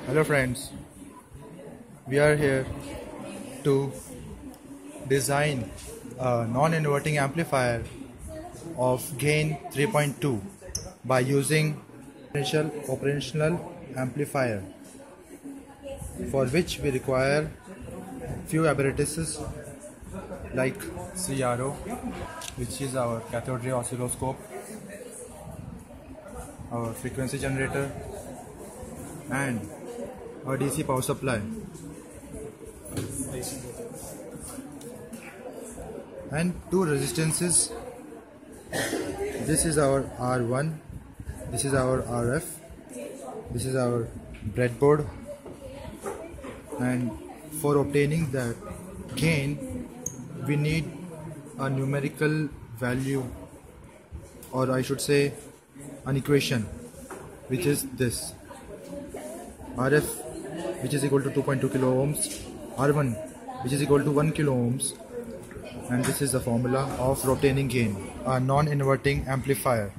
Hello friends, we are here to design a non-inverting amplifier of gain 3.2 by using operational amplifier, for which we require few apparatuses like CRO, which is our cathode ray oscilloscope, our frequency generator, and a DC power supply, and two resistances. This is our R1, this is our RF, this is our breadboard. And for obtaining that gain, we need a numerical value, or I should say an equation, which is this: RF, which is equal to 2.2 kilo ohms, R1, which is equal to 1 kilo ohms, and this is the formula of obtaining gain, a non-inverting amplifier.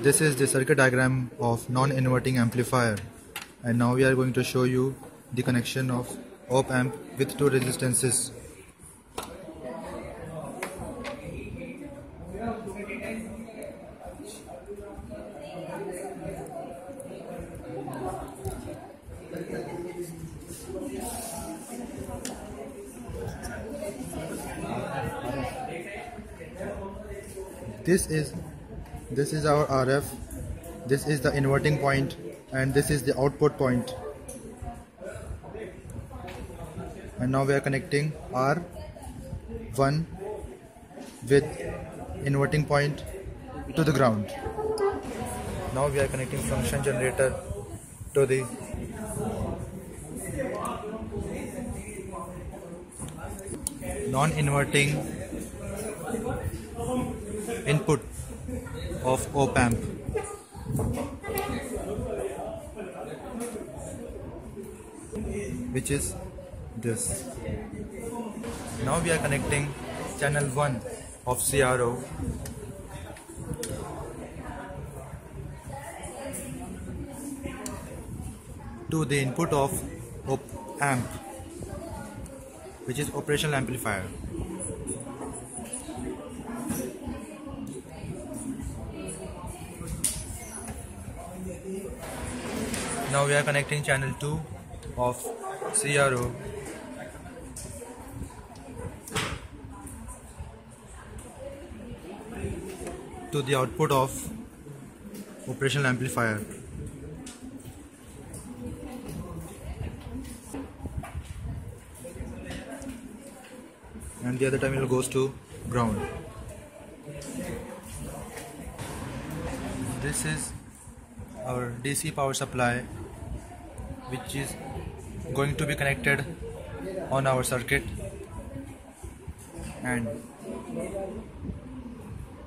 This is the circuit diagram of non-inverting amplifier, and now we are going to show you the connection of op-amp with two resistances. This is our RF, this is the inverting point, and this is the output point. And now we are connecting R1 with inverting point to the ground. Now we are connecting function generator to the non-inverting input of op-amp. Which is this. Now we are connecting channel 1 of CRO to the input of op-amp, which is operational amplifier. Now we are connecting channel 2 of CRO to the output of operational amplifier. And the other terminal goes to ground. This is our DC power supply, which is going to be connected on our circuit, and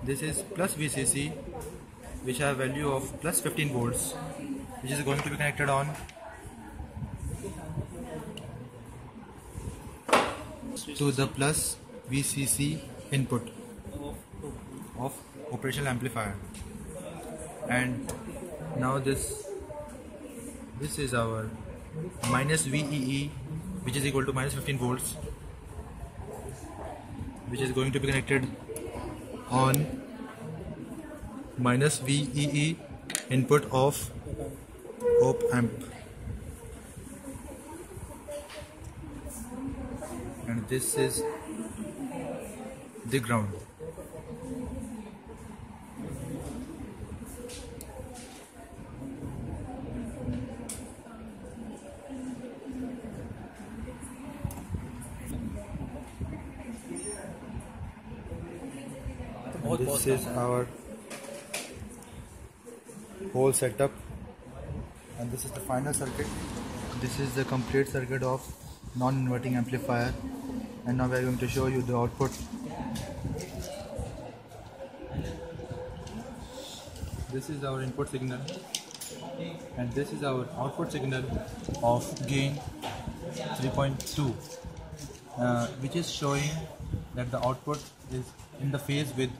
this is plus VCC, which have value of plus 15 volts, which is going to be connected on to the plus VCC input of operational amplifier. And now this is our minus VEE, which is equal to minus 15 volts, which is going to be connected on minus VEE input of op-amp. And this is the ground. This is our whole setup, and this is the final circuit. This is the complete circuit of non-inverting amplifier, and now we are going to show you the output. This is our input signal, and this is our output signal of gain 3.2, which is showing that the output is in the phase with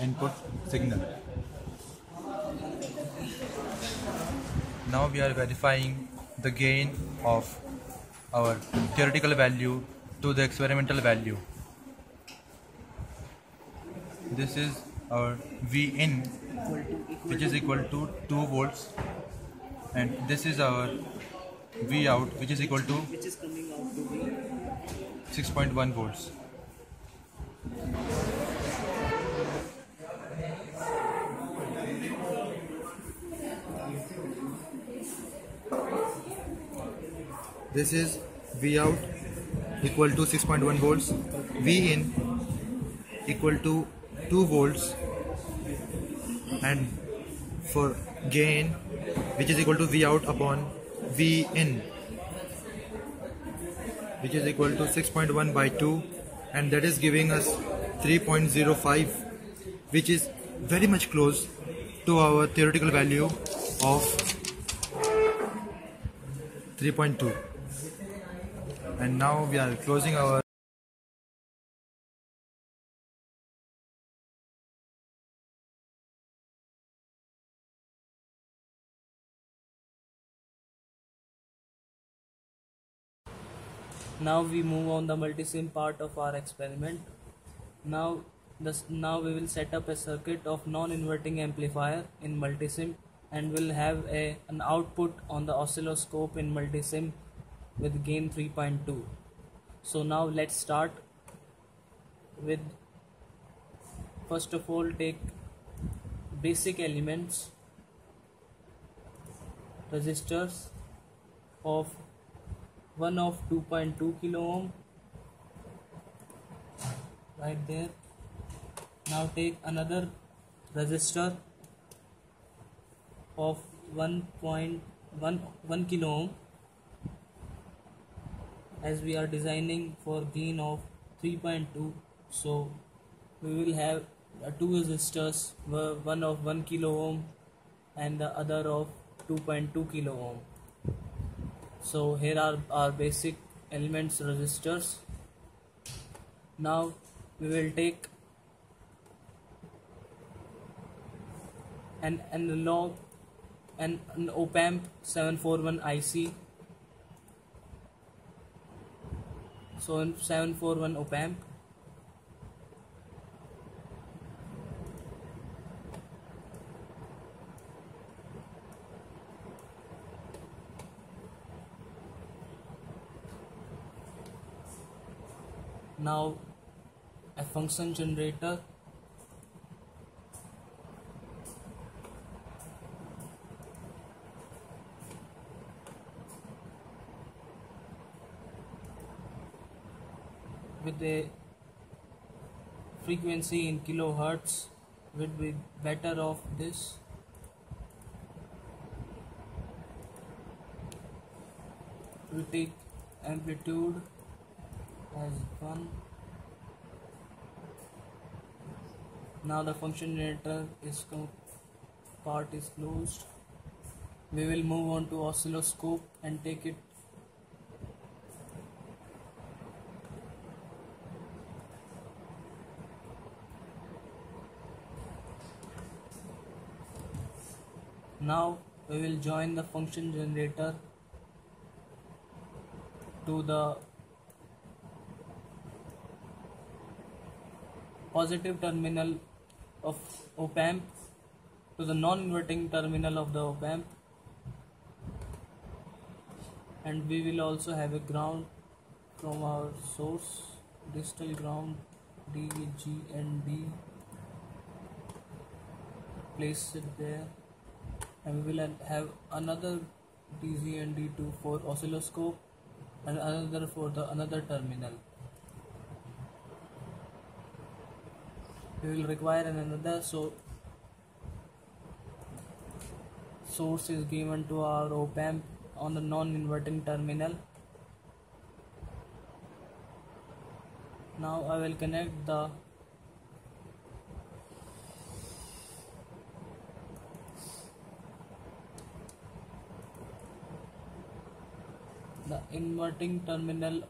input signal. Now we are verifying the gain of our theoretical value to the experimental value. This is our V in, which is equal to 2 volts, and this is our V out, which is equal to 6.1 volts. This is V out equal to 6.1 volts, V in equal to 2 volts, and for gain, which is equal to V out upon V in, which is equal to 6.1 by 2, and that is giving us 3.05, which is very much close to our theoretical value of 3.2. And now we are closing our Now we move on the multisim part of our experiment. Now we will set up a circuit of non-inverting amplifier in multisim, and will have an output on the oscilloscope in multisim with gain 3.2. So now let's start with, first of all, take basic elements, resistors of one of 2.2 kilo ohm right there. Now take another resistor of 1.1 kilo ohm, as we are designing for gain of 3.2. so we will have two resistors, one of 1 kilo ohm and the other of 2.2 kilo ohm. So here are our basic elements, resistors. Now we will take an analog and an opamp 741 IC. So in 741 opamp, now a function generator, with a frequency in kilohertz would be better of this. We take amplitude as 1. Now the function generator part is closed. We will move on to oscilloscope and take it. Now we will join the function generator to the positive terminal of opamp, to the non-inverting terminal of the opamp, and we will also have a ground from our source, distal ground D, G and D. Place it there, and we will have another DG and D2 for oscilloscope and another for the another terminal. We will require another source is given to our opamp on the non-inverting terminal. Now I will connect the inverting terminal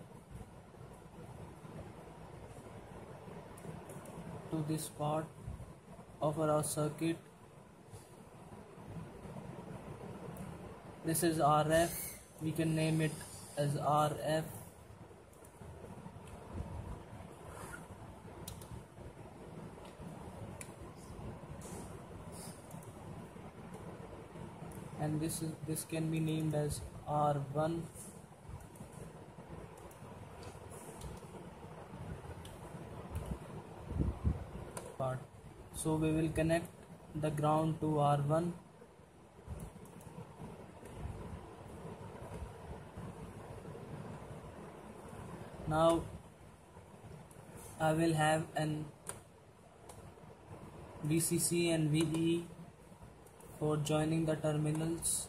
to this part of our circuit. This is RF. We can name it as RF. And this can be named as R1. Part. So we will connect the ground to R1. Now I will have an VCC and VE for joining the terminals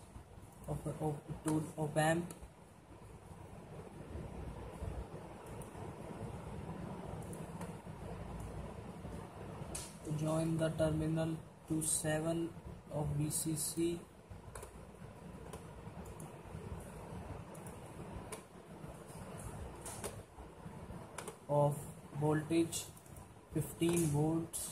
to opamp. To join the terminal to 7 of VCC of voltage 15 volts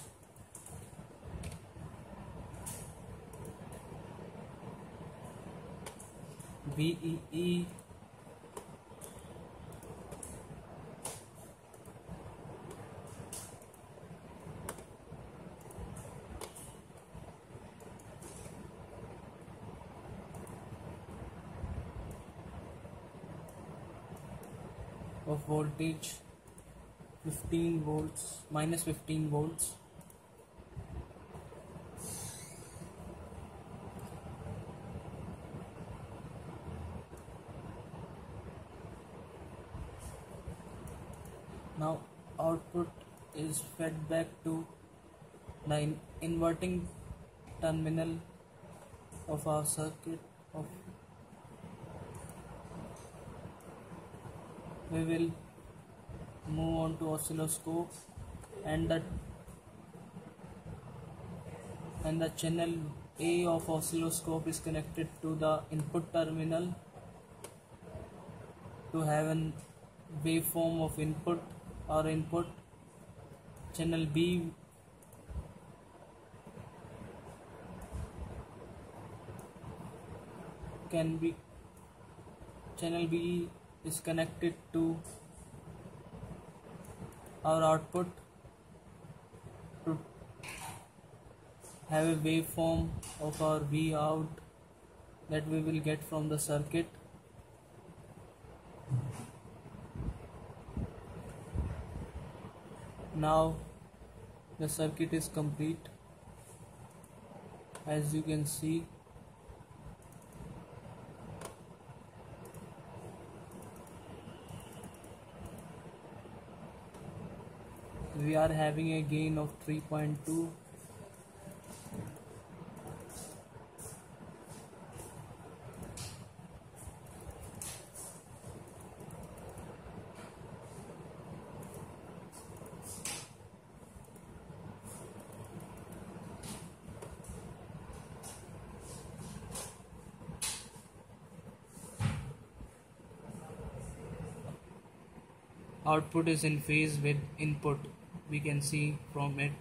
VEE of voltage 15 volts minus 15 volts. Now output is fed back to the inverting terminal of our circuit. We will move on to oscilloscope, and the channel A of oscilloscope is connected to the input terminal to have an waveform of input or input. Channel B is connected to our output to have a waveform of our V out that we will get from the circuit. Now the circuit is complete. As you can see, we are having a gain of 3.2. Output is in phase with input. We can see from it.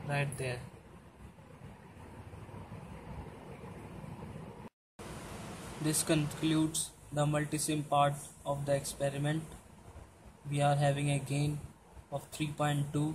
Right there. This concludes the multisim part of the experiment. We are having a gain of 3.2